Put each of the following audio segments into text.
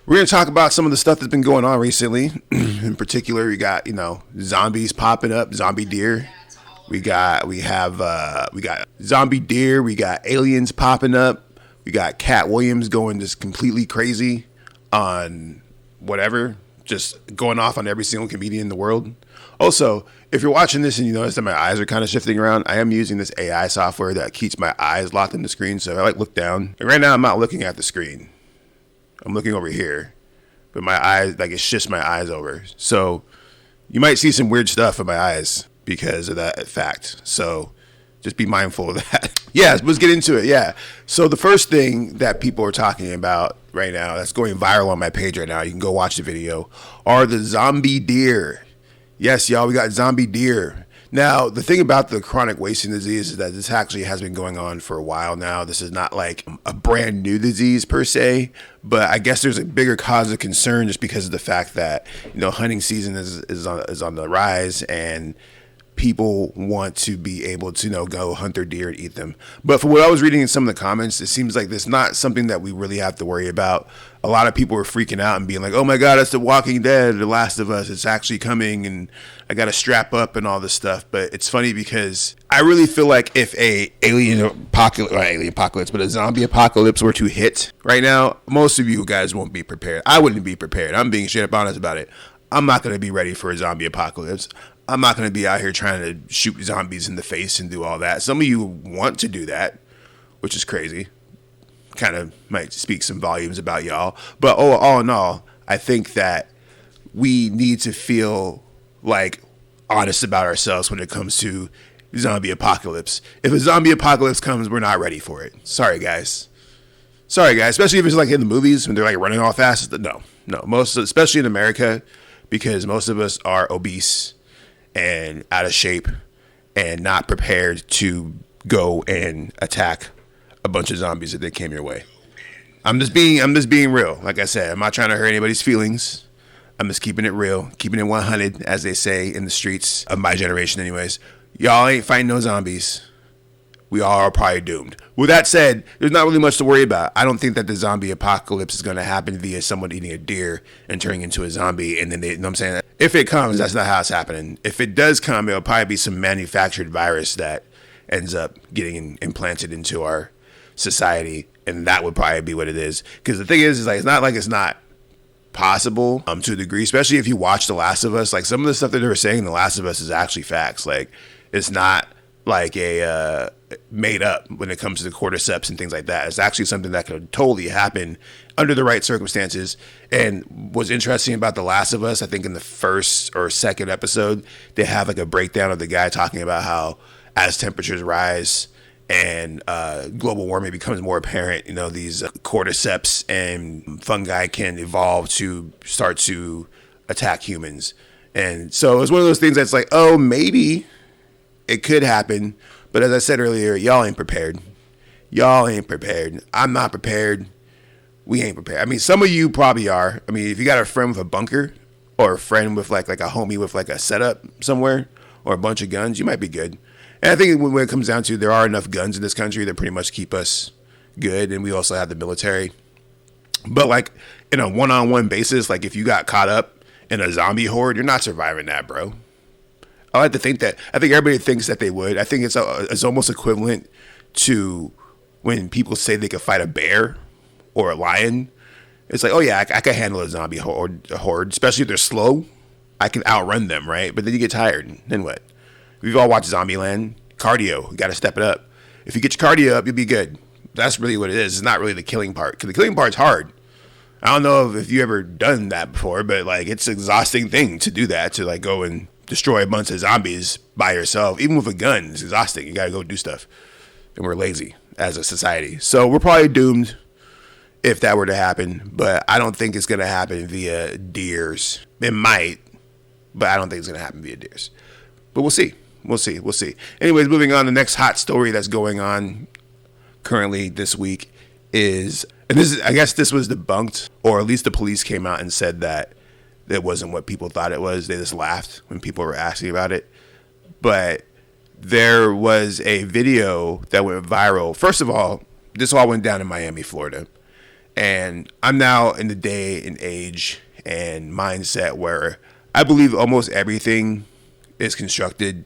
We're going to talk about some of the stuff that's been going on recently. In particular, we got, zombies popping up, zombie deer. We got zombie deer. We got aliens popping up. We got Cat Williams going just completely crazy on whatever, just going off on every single comedian in the world. Also, if you're watching this and you notice that my eyes are kind of shifting around, I am using this AI software that keeps my eyes locked in the screen. So I look down. And right now, I'm not looking at the screen. I'm looking over here, but my eyes, it shifts my eyes over. So you might see some weird stuff in my eyes because of that fact. So just be mindful of that. Yeah, let's get into it. Yeah. So the first thing that people are talking about right now that's going viral on my page right now, you can go watch the video, are the zombie deer. Yes, y'all, we got zombie deer. Now, the thing about the chronic wasting disease is that this actually has been going on for a while now. This is not like a brand new disease per se, but I guess there's a bigger cause of concern just because of the fact that, hunting season is on the rise and people want to be able to, go hunt their deer and eat them. But for what I was reading in some of the comments, it seems like it's not something that we really have to worry about. A lot of people were freaking out and being like, oh my God, it's The Walking Dead, The Last of Us, it's actually coming and I got to strap up and all this stuff. But it's funny because I really feel like if a zombie apocalypse were to hit right now, most of you guys won't be prepared. I wouldn't be prepared. I'm being straight up honest about it. I'm not going to be ready for a zombie apocalypse. I'm not going to be out here trying to shoot zombies in the face and do all that. Some of you want to do that, which is crazy. Kind of might speak some volumes about y'all. But all in all, I think that we need to feel honest about ourselves when it comes to zombie apocalypse. If a zombie apocalypse comes, we're not ready for it. Sorry, guys. Especially if it's in the movies when they're running all fast. No. Especially in America, because most of us are obese and out of shape and not prepared to go and attack a bunch of zombies if they came your way. I'm just being real. Like I said, I'm not trying to hurt anybody's feelings. I'm just keeping it real, keeping it 100, as they say in the streets of my generation anyways. Y'all ain't fighting no zombies. We all are probably doomed. With that said, there's not really much to worry about. I don't think that the zombie apocalypse is going to happen via someone eating a deer and turning into a zombie. And then you know what I'm saying? If it comes, that's not how it's happening. If it does come, it'll probably be some manufactured virus that ends up getting implanted into our society. And that would probably be what it is. Because the thing is it's not like it's not possible to a degree, especially if you watch The Last of Us. Some of the stuff that they were saying in The Last of Us is actually facts. It's not a made up when it comes to the cordyceps and things like that. It's actually something that could totally happen under the right circumstances. And what's interesting about The Last of Us, I think in the first or second episode, they have a breakdown of the guy talking about how as temperatures rise and global warming becomes more apparent, these cordyceps and fungi can evolve to start to attack humans. And so it's one of those things that's maybe it could happen. But as I said earlier, y'all ain't prepared. I'm not prepared. We ain't prepared. Some of you probably are. If you got a friend with a bunker or a friend with a homie with a setup somewhere or a bunch of guns, you might be good. And I think when it comes down to, there are enough guns in this country that pretty much keep us good. And we also have the military. But in a one-on-one basis, if you got caught up in a zombie horde, you're not surviving that, bro. I like to think that. I think everybody thinks that they would. I think it's almost equivalent to when people say they could fight a bear or a lion. It's oh yeah, I can handle a zombie horde, especially if they're slow. I can outrun them, right? But then you get tired. Then what? We've all watched Zombieland. Cardio. You got to step it up. If you get your cardio up, you'll be good. That's really what it is. It's not really the killing part. Because the killing part's hard. I don't know if you ever done that before, but it's an exhausting thing to do that, to go and destroy a bunch of zombies by yourself. Even with a gun, it's exhausting. You got to go do stuff. And we're lazy as a society. So we're probably doomed if that were to happen. But I don't think it's going to happen via deers. It might, but I don't think it's going to happen via deers. But we'll see. Anyways, moving on. The next hot story that's going on currently this week is, and I guess this was debunked, or at least the police came out and said that it wasn't what people thought it was. They just laughed when people were asking about it. But there was a video that went viral. First of all, this all went down in Miami, Florida. And I'm now in the day and age and mindset where I believe almost everything is constructed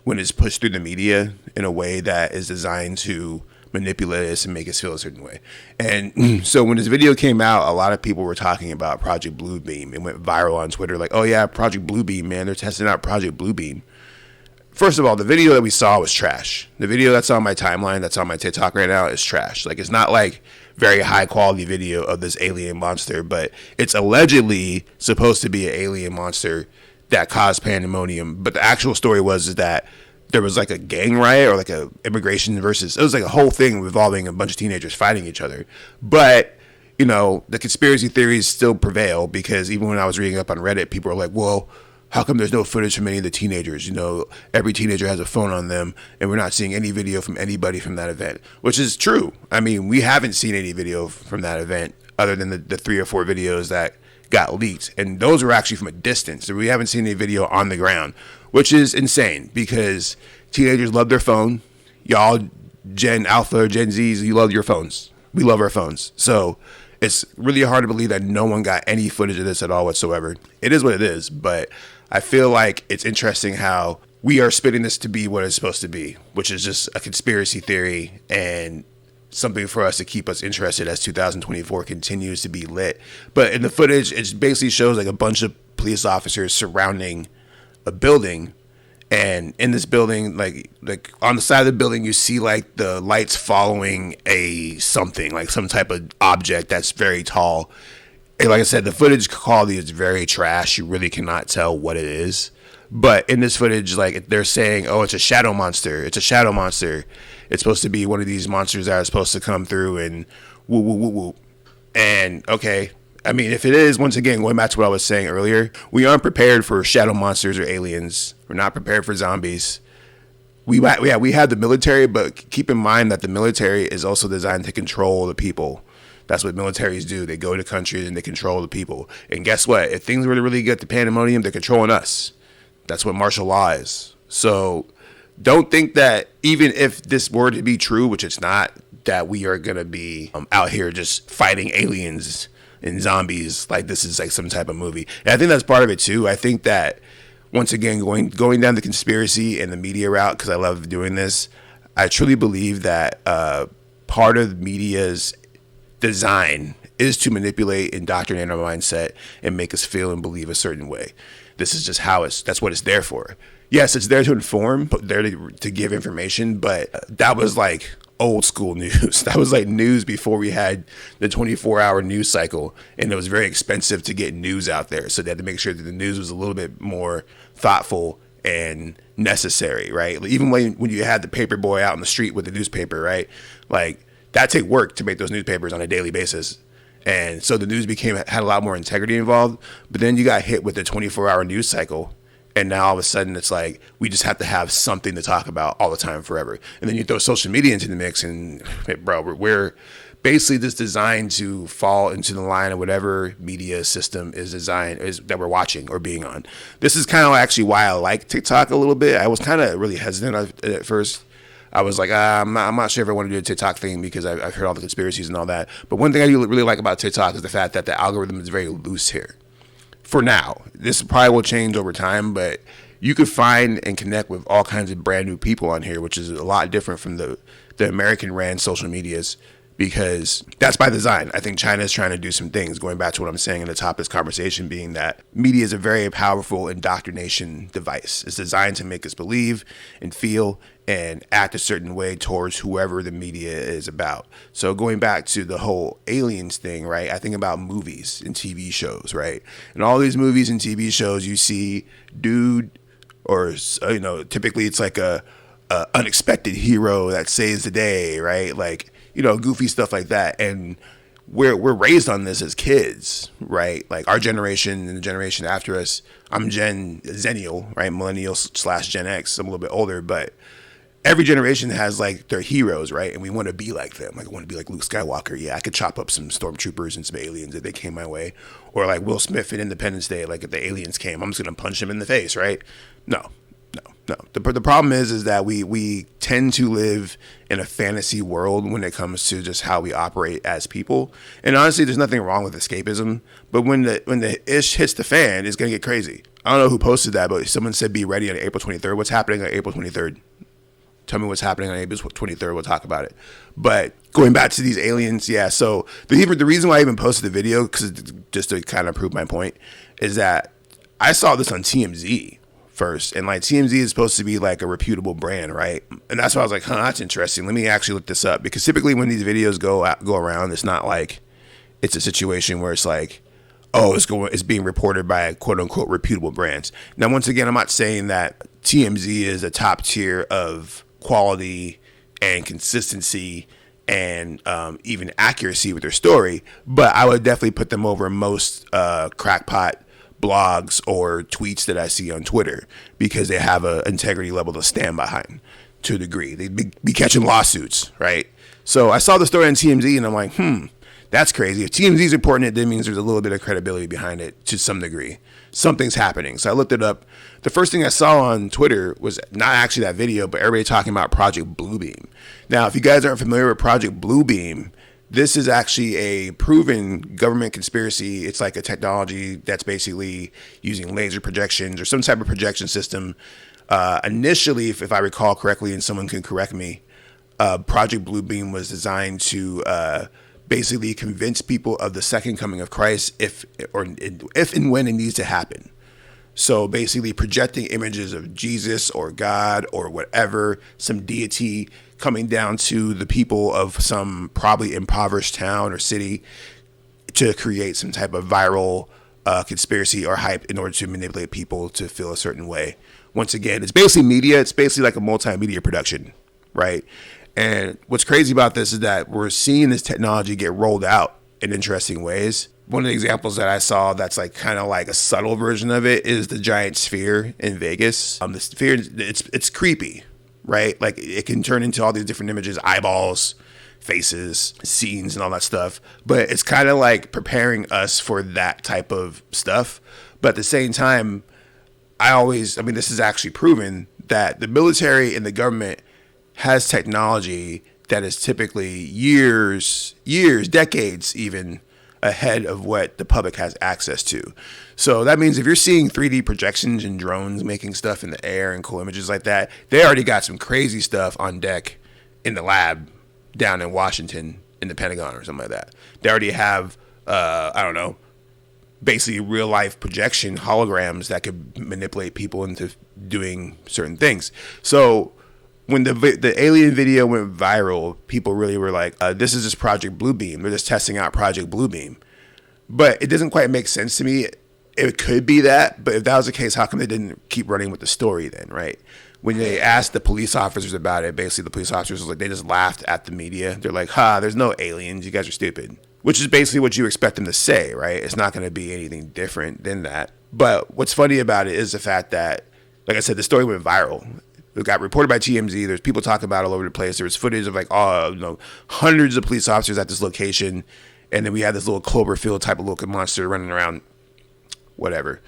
when it's pushed through the media in a way that is designed to manipulate us and make us feel a certain way. And so when this video came out, a lot of people were talking about Project Bluebeam. It went viral on Twitter, like, oh yeah, Project Bluebeam, man, they're testing out Project Bluebeam. First of all, the video that we saw was trash. The video that's on my timeline, that's on my TikTok right now, is trash. Like, it's not like very high quality video of this alien monster, but it's allegedly supposed to be an alien monster that caused pandemonium. But the actual story was that there was like a gang riot or like a immigration versus, it was like a whole thing involving a bunch of teenagers fighting each other. But, you know, the conspiracy theories still prevail, because even when I was reading up on Reddit, people were like, well, how come there's no footage from any of the teenagers? You know, every teenager has a phone on them, and we're not seeing any video from anybody from that event, which is true. I mean, we haven't seen any video from that event other than the 3 or 4 videos that got leaked. And those were actually from a distance. So we haven't seen any video on the ground, which is insane, because teenagers love their phone. Y'all, Gen Alpha, Gen Zs, you love your phones. We love our phones. So it's really hard to believe that no one got any footage of this at all whatsoever. It is what it is, but I feel like it's interesting how we are spinning this to be what it's supposed to be, which is just a conspiracy theory and something for us to keep us interested as 2024 continues to be lit. But in the footage, it basically shows like a bunch of police officers surrounding a building. And in this building, like on the side of the building, you see like the lights following something, like some type of object that's very tall. And like I said, the footage quality is very trash. You really cannot tell what it is. But in this footage, like, they're saying, oh, it's a shadow monster. It's a shadow monster. It's supposed to be one of these monsters that are supposed to come through and whoop, whoop, whoop, whoop. And okay, I mean, if it is, once again, going back to what I was saying earlier, we aren't prepared for shadow monsters or aliens. We're not prepared for zombies. We have the military, but keep in mind that the military is also designed to control the people. That's what militaries do. They go to countries and they control the people. And guess what? If things were to really get to pandemonium, they're controlling us. That's what martial law is. So don't think that even if this were to be true, which it's not, that we are going to be out here just fighting aliens and zombies like this is like some type of movie. And I think that's part of it too. I think that, once again, going down the conspiracy and the media route, because I love doing this, I truly believe that part of media's design is to manipulate, indoctrinate our mindset, and make us feel and believe a certain way. This is just that's what it's there for. Yes, it's there to inform, but there to give information, but that was like old school news. That was like news before we had the 24-hour news cycle, and it was very expensive to get news out there. So they had to make sure that the news was a little bit more thoughtful and necessary, right? Even when you had the paper boy out in the street with the newspaper, right? Like, that take work to make those newspapers on a daily basis. And so the news had a lot more integrity involved. But then you got hit with the 24-hour news cycle, and now all of a sudden it's like we just have to have something to talk about all the time forever. And then you throw social media into the mix, and bro, we're basically just designed to fall into the line of whatever media system is that we're watching or being on. This is kind of actually why I like TikTok a little bit. I was kind of really hesitant at first. I was like, I'm not sure if I want to do a TikTok thing because I've heard all the conspiracies and all that. But one thing I do really like about TikTok is the fact that the algorithm is very loose here. For now, this probably will change over time, but you could find and connect with all kinds of brand new people on here, which is a lot different from the American ran social medias, because that's by design. I think China is trying to do some things, going back to what I'm saying in the top of this conversation, being that media is a very powerful indoctrination device. It's designed to make us believe and feel and act a certain way towards whoever the media is about. So going back to the whole aliens thing, right? I think about movies and TV shows, right? And all these movies and TV shows, you see dude, or, you know, typically it's like a unexpected hero that saves the day, right? Like, you know, goofy stuff like that. And we're raised on this as kids, right? Like our generation and the generation after us. I'm Zennial, right? Millennial / Gen X. I'm a little bit older, but every generation has like their heroes, right? And we want to be like them. Like, I want to be like Luke Skywalker. Yeah, I could chop up some stormtroopers and some aliens if they came my way. Or like Will Smith in Independence Day. Like, if the aliens came, I'm just going to punch him in the face, right? No, No. The problem is that we tend to live in a fantasy world when it comes to just how we operate as people. And honestly, there's nothing wrong with escapism. But when the ish hits the fan, it's going to get crazy. I don't know who posted that, but someone said be ready on April 23rd. What's happening on April 23rd? Tell me what's happening on April 23rd. We'll talk about it. But going back to these aliens, yeah. So the reason why I even posted the video, because just to kind of prove my point, is that I saw this on TMZ first, and like TMZ is supposed to be like a reputable brand, right? And that's why I was like, that's interesting. Let me actually look this up, because typically when these videos go around, it's not like it's a situation where it's like, oh, it's being reported by quote unquote reputable brands. Now, once again, I'm not saying that TMZ is a top tier of quality and consistency and even accuracy with their story, but I would definitely put them over most crackpot blogs or tweets that I see on Twitter, because they have an integrity level to stand behind to a degree. They'd be catching lawsuits, right? So I saw the story on TMZ and I'm like, that's crazy. If TMZ is reporting it, that means there's a little bit of credibility behind it to some degree. Something's happening. So I looked it up. The first thing I saw on Twitter was not actually that video, but everybody talking about Project Bluebeam. Now, if you guys aren't familiar with Project Bluebeam, this is actually a proven government conspiracy. It's like a technology that's basically using laser projections or some type of projection system. Initially, if I recall correctly, and someone can correct me, Project Bluebeam was designed to basically convince people of the second coming of Christ if and when it needs to happen. So basically projecting images of Jesus or God or whatever, some deity coming down to the people of some probably impoverished town or city to create some type of viral conspiracy or hype in order to manipulate people to feel a certain way. Once again, it's basically media. It's basically like a multimedia production, right? And what's crazy about this is that we're seeing this technology get rolled out in interesting ways. One of the examples that I saw that's like kind of like a subtle version of it is the giant sphere in Vegas. The sphere, it's creepy, right? Like it can turn into all these different images, eyeballs, faces, scenes, and all that stuff. But it's kind of like preparing us for that type of stuff. But at the same time, this is actually proven that the military and the government has technology that is typically years, decades even ahead of what the public has access to. So that means if you're seeing 3D projections and drones making stuff in the air and cool images like that, they already got some crazy stuff on deck in the lab down in Washington in the Pentagon or something like that. They already have, basically real life projection holograms that could manipulate people into doing certain things. So when the alien video went viral, people really were like, this is just Project Bluebeam. They're just testing out Project Bluebeam. But it doesn't quite make sense to me. It could be that, but if that was the case, how come they didn't keep running with the story then, right? When they asked the police officers about it, basically the police officers was like, they just laughed at the media. They're like, there's no aliens. You guys are stupid. Which is basically what you expect them to say, right? It's not going to be anything different than that. But what's funny about it is the fact that, like I said, the story went viral. It got reported by TMZ. There's people talking about it all over the place. There was footage of hundreds of police officers at this location. And then we had this little Cloverfield type of looking monster running around, whatever.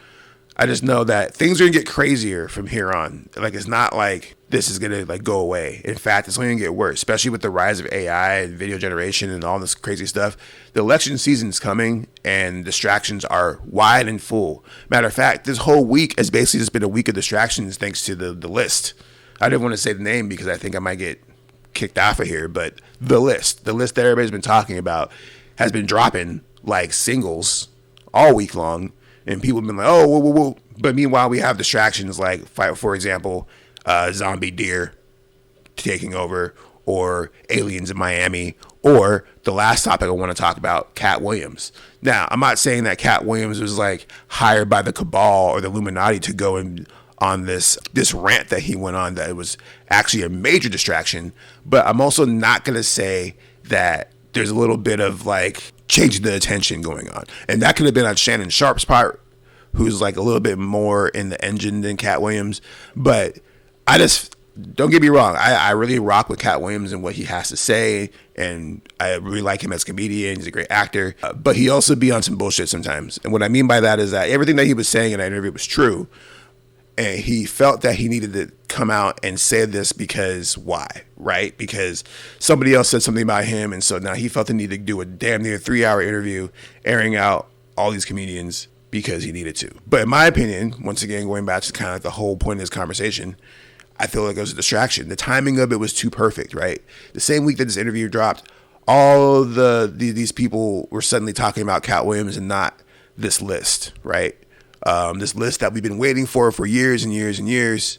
I just know that things are going to get crazier from here on. Like, it's not like this is going to like go away. In fact, it's only going to get worse, especially with the rise of AI and video generation and all this crazy stuff. The election season is coming and distractions are wide and full. Matter of fact, this whole week has basically just been a week of distractions thanks to the list. I didn't want to say the name because I think I might get kicked off of here, but the list that everybody's been talking about has been dropping like singles all week long. And people have been like, oh, whoa. But meanwhile, we have distractions like, for example, zombie deer taking over, or aliens in Miami, or the last topic I want to talk about, Cat Williams. Now, I'm not saying that Cat Williams was like hired by the cabal or the Illuminati to go on this rant that he went on, that it was actually a major distraction. But I'm also not going to say that there's a little bit of like changing the attention going on. And that could have been on Shannon Sharp's part, who's like a little bit more in the engine than Cat Williams. But I just, don't get me wrong, I really rock with Cat Williams and what he has to say. And I really like him as a comedian. He's a great actor. But he also be on some bullshit sometimes. And what I mean by that is that everything that he was saying in that interview was true. And he felt that he needed to come out and say this because why, right? Because somebody else said something about him, and so now he felt the need to do a damn near 3-hour interview airing out all these comedians because he needed to. But in my opinion, once again, going back to kind of like the whole point of this conversation, I feel like it was a distraction. The timing of it was too perfect, right? The same week that this interview dropped, all these people were suddenly talking about Cat Williams and not this list, right? This list that we've been waiting for years and years and years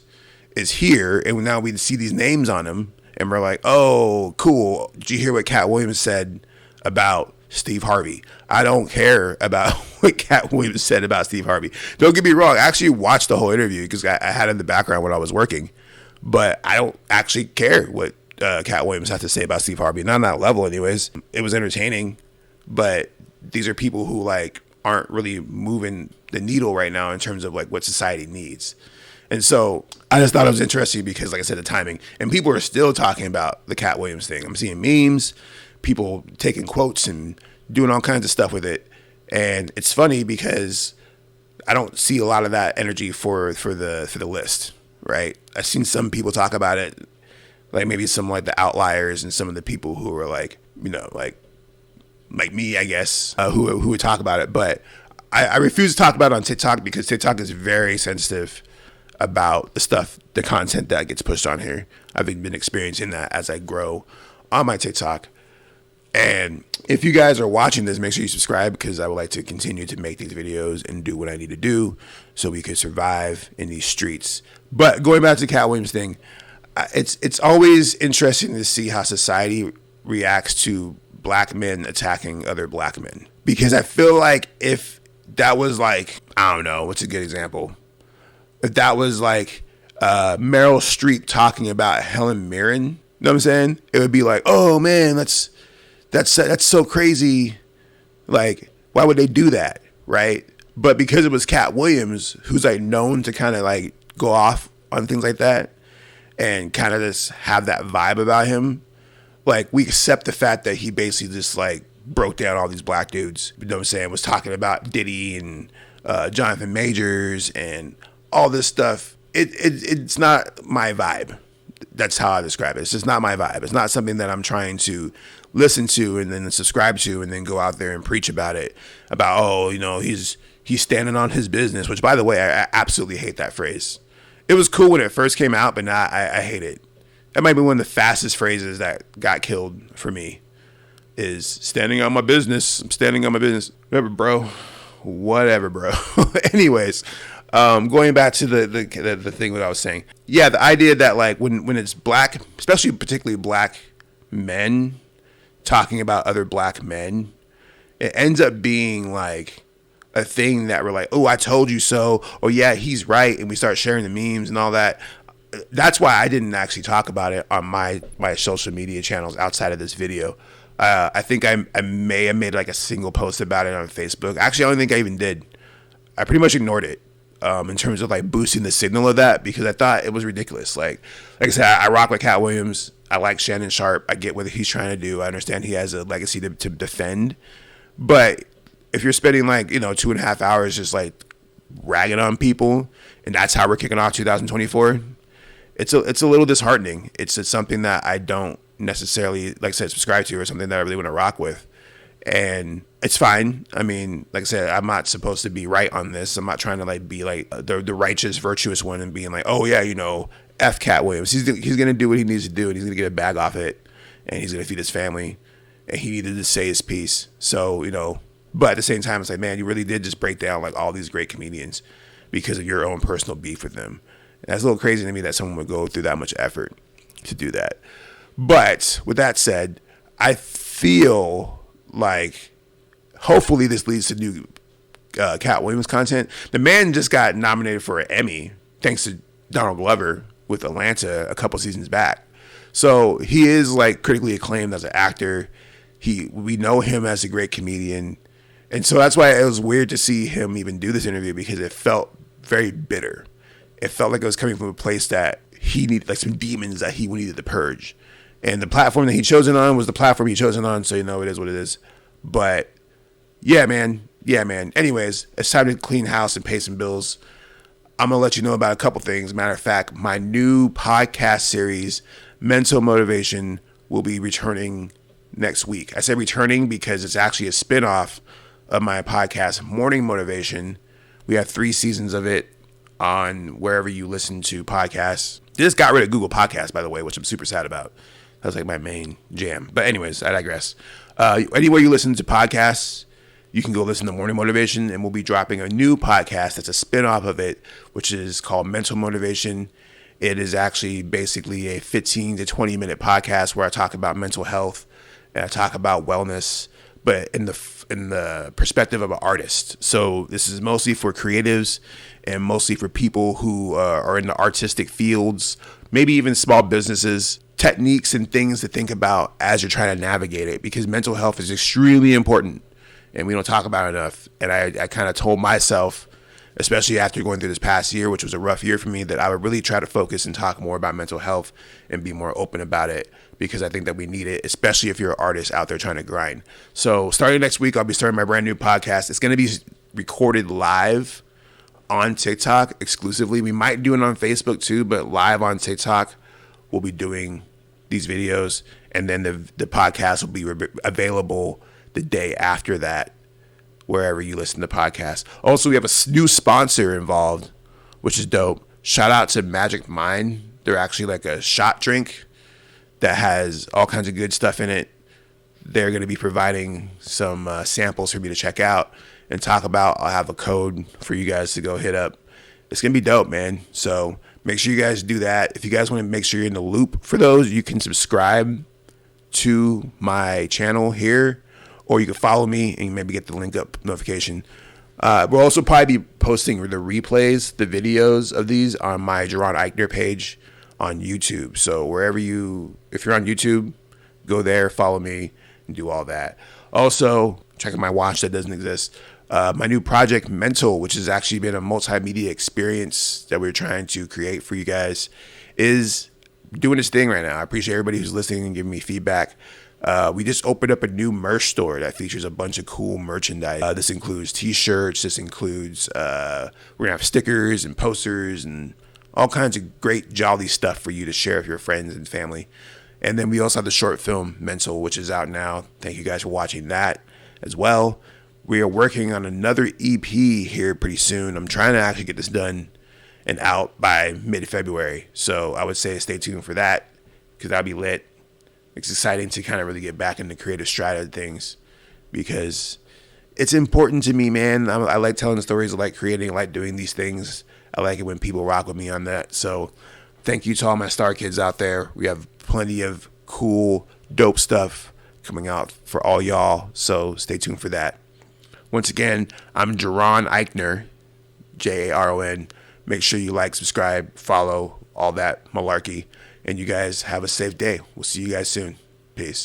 is here, and now we see these names on them, and we're like, oh, cool. Did you hear what Cat Williams said about Steve Harvey? I don't care about what Cat Williams said about Steve Harvey. Don't get me wrong. I actually watched the whole interview because I had it in the background when I was working, but I don't actually care what Cat Williams had to say about Steve Harvey. Not on that level anyways. It was entertaining, but these are people who like aren't really moving the needle right now in terms of like what society needs. And so I just thought it was interesting because, like I said, the timing, and people are still talking about the Cat Williams thing. I'm seeing memes, people taking quotes and doing all kinds of stuff with it. And it's funny because I don't see a lot of that energy for the list, right? I've seen some people talk about it, like maybe some like the outliers and some of the people who are like, you know, like me, I guess, who would talk about it. But I refuse to talk about it on TikTok because TikTok is very sensitive about the content that gets pushed on here. I've been experiencing that as I grow on my TikTok. And if you guys are watching this, make sure you subscribe because I would like to continue to make these videos and do what I need to do so we could survive in these streets. But going back to the Cat Williams thing, it's always interesting to see how society reacts to black men attacking other black men. Because I feel like if that was like, I don't know, what's a good example? If that was like Meryl Streep talking about Helen Mirren, you know what I'm saying? It would be like, oh man, that's so crazy. Like, why would they do that, right? But because it was Cat Williams, who's like known to kind of like go off on things like that and kind of just have that vibe about him, like we accept the fact that he basically just like broke down all these black dudes, you know what I'm saying, was talking about Diddy and Jonathan Majors and all this stuff. It's not my vibe. That's how I describe it. It's just not my vibe. It's not something that I'm trying to listen to and then subscribe to and then go out there and preach about it. About, oh, you know, he's standing on his business, which, by the way, I absolutely hate that phrase. It was cool when it first came out, but now I hate it. That might be one of the fastest phrases that got killed for me is standing on my business. I'm standing on my business. Whatever, bro. Anyways, going back to the thing that I was saying. Yeah, the idea that like when it's black, especially particularly black men talking about other black men, it ends up being like a thing that we're like, oh, I told you so. Or yeah, he's right. And we start sharing the memes and all that. That's why I didn't actually talk about it on my social media channels outside of this video. I think I may have made like a single post about it on Facebook. Actually, I don't think I even did. I pretty much ignored it in terms of like boosting the signal of that because I thought it was ridiculous. Like I said, I rock with Cat Williams. I like Shannon Sharp. I get what he's trying to do. I understand he has a legacy to defend. But if you're spending like, 2.5 hours just like ragging on people and that's how we're kicking off 2024, it's a little disheartening. It's something that I don't necessarily, like I said, subscribe to or something that I really want to rock with. And it's fine. I mean, like I said, I'm not supposed to be right on this. I'm not trying to like be like the righteous, virtuous one and being like, oh yeah, F Cat Williams. He's going to do what he needs to do and he's going to get a bag off it and he's going to feed his family and he needed to say his piece. So, but at the same time, it's like, man, you really did just break down like all these great comedians because of your own personal beef with them. And that's a little crazy to me that someone would go through that much effort to do that. But with that said, I feel like hopefully this leads to new Cat Williams content. The man just got nominated for an Emmy thanks to Donald Glover with Atlanta a couple seasons back. So he is like critically acclaimed as an actor. We know him as a great comedian. And so that's why it was weird to see him even do this interview because it felt very bitter. It felt like it was coming from a place that he needed, like some demons that he needed to purge. And the platform that he chosen on was the platform he chosen on. So, it is what it is. But yeah, man. Anyways, it's time to clean house and pay some bills. I'm going to let you know about a couple things. Matter of fact, my new podcast series, Mental Motivation, will be returning next week. I say returning because it's actually a spinoff of my podcast, Morning Motivation. We have 3 seasons of it on wherever you listen to podcasts. They just got rid of Google Podcasts, by the way, which I'm super sad about. That was like my main jam. But anyways, I digress. Anywhere you listen to podcasts, you can go listen to Morning Motivation, and we'll be dropping a new podcast that's a spinoff of it, which is called Mental Motivation. It is actually basically a 15 to 20 minute podcast where I talk about mental health and I talk about wellness, but in the perspective of an artist. So this is mostly for creatives and mostly for people who are in the artistic fields, maybe even small businesses, techniques and things to think about as you're trying to navigate it, because mental health is extremely important and we don't talk about it enough. And I kind of told myself, especially after going through this past year, which was a rough year for me, that I would really try to focus and talk more about mental health and be more open about it, because I think that we need it, especially if you're an artist out there trying to grind. So starting next week, I'll be starting my brand new podcast. It's going to be recorded live on TikTok exclusively. We might do it on Facebook too, but live on TikTok, we'll be doing these videos, and then the podcast will be available the day after that, wherever you listen to podcasts. Also, we have a new sponsor involved, which is dope. Shout out to Magic Mind. They're actually like a shot drink that has all kinds of good stuff in it. They're going to be providing some samples for me to check out and talk about. I'll have a code for you guys to go hit up. It's going to be dope, man. So make sure you guys do that. If you guys want to make sure you're in the loop for those, you can subscribe to my channel here, or you can follow me and maybe get the link up notification. We'll also probably be posting the replays, the videos of these on my Jaron Ikner page on YouTube. So if you're on YouTube, go there, follow me, and do all that. Also, check out my watch that doesn't exist. My new project, Mental, which has actually been a multimedia experience that we're trying to create for you guys, is doing its thing right now. I appreciate everybody who's listening and giving me feedback. We just opened up a new merch store that features a bunch of cool merchandise. This includes t-shirts. This includes, we're going to have stickers and posters and all kinds of great jolly stuff for you to share with your friends and family. And then we also have the short film Mental, which is out now. Thank you guys for watching that as well. We are working on another EP here pretty soon. I'm trying to actually get this done and out by mid-February. So I would say stay tuned for that, because that'll be lit. It's exciting to kind of really get back in the creative stride of things, because it's important to me, man. I like telling stories. I like creating. I like doing these things. I like it when people rock with me on that. So thank you to all my star kids out there. We have plenty of cool, dope stuff coming out for all y'all. So stay tuned for that. Once again, I'm Jaron Ikner, Jaron. Make sure you like, subscribe, follow, all that malarkey. And you guys have a safe day. We'll see you guys soon. Peace.